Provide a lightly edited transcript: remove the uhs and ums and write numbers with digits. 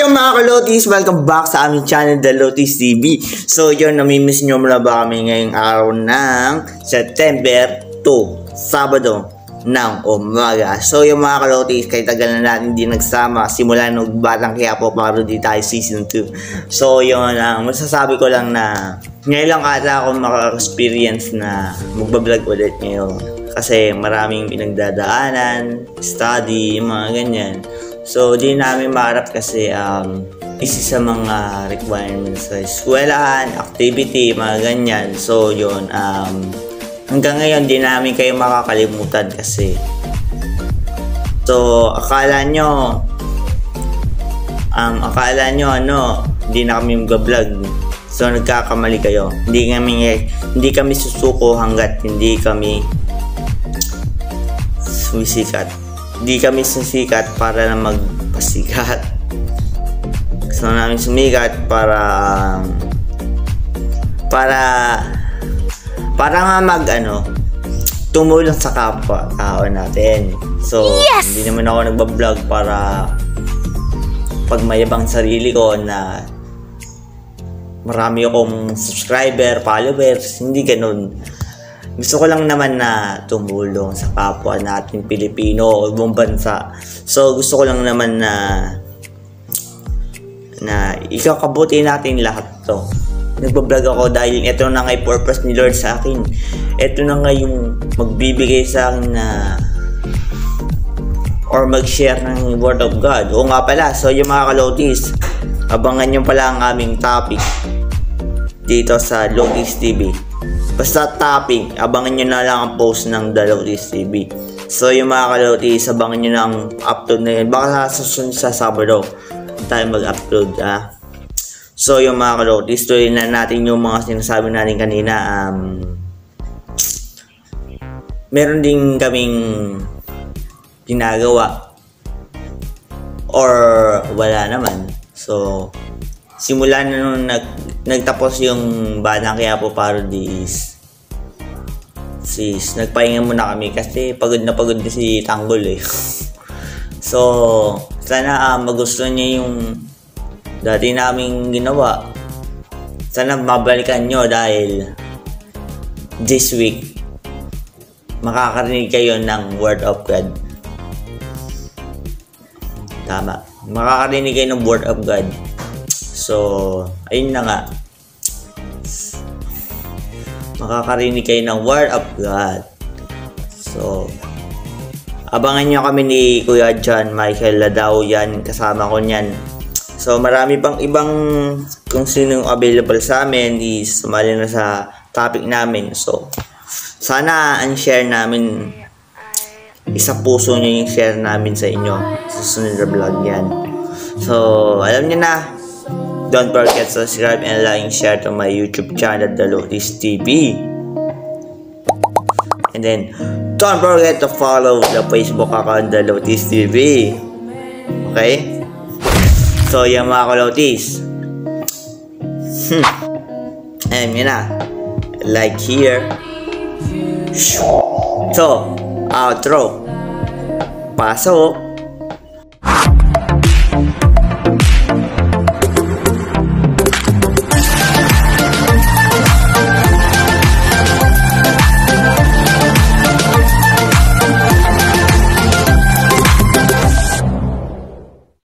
yung mga kalotis, welcome back sa aming channel, The Lotis TV. So yun, namimiss nyo muna ba kami ngayong araw ng September 2, Sabado ng umaga. So yung mga kalotis, kahit tagal na natin hindi nagsama, simula nung Batang Quiapo para di tayo season 2. So yun, masasabi ko lang na ngayon lang ata ako maka-experience na magbablog ulit ngayon. Kasi maraming pinagdadaanan, study, mga ganyan. So, di namin maharap kasi isa sa mga requirements sa eskwelahan, activity, mga ganyan. So, yun. Hanggang ngayon, di namin kayo makakalimutan kasi. So, akala nyo, di na kami mag-vlog. So, nagkakamali kayo. Hindi kami susuko hanggat hindi kami sumisikat. Hindi kami susikat para na magpasikat. Gusto namin sumikat para nga tumulong sa kapwa tao natin. So, yes! Hindi naman ako nagbablog para pagmayabang sarili ko na marami akong subscriber, followers. Hindi ganun. Gusto ko lang naman na tumulong sa kapwa natin Pilipino o ibang bansa. So gusto ko lang naman na ikakabuti natin lahat to. Nagbablog ako dahil ito na nga yung purpose ni Lord sa akin. Ito na nga yung magbibigay sa akin na or mag-share ng Word of God. O nga pala, so yung mga kalotis, abangan nyo pala ang aming topic dito sa Lotis TV. Basta topic, abangan nyo na lang ang post ng The Lotis TV. So yung mga kalotis, abangan nyo na ang upload na yun. Baka susunod sa Sabado tayo mag-upload. So yung mga kalotis, tuloy na natin yung mga sinasabi natin kanina. Meron din kaming ginagawa or wala naman. So simula na nung nagtapos yung Batang Quiapo parodies, nagpahinga muna kami kasi pagod na si Tanggol eh. So sana magustuhan niya yung dati naming ginawa. Sana mabalikan nyo dahil this week makakarinig kayo ng Word of God. Tama, makakarinig kayo ng Word of God. So, ayun na nga. Makakarinig kayo ng Word of God. So, abangan nyo kami ni Kuya John Michael Ladao yan. Kasama ko niyan. So, marami pang ibang kung sinong available sa amin is sumali na sa topic namin. So, sana ang share namin, isa puso nyo yung share namin sa inyo. Susunod na vlog yan. So, alam nyo na. Don't forget to subscribe and like and share to my YouTube channel, The Lotis TV. And then, don't forget to follow the Facebook account, The Lotis TV. Okay? So, yung mga kalotis. Ayan yun na. Like here. So, outro. Pasok.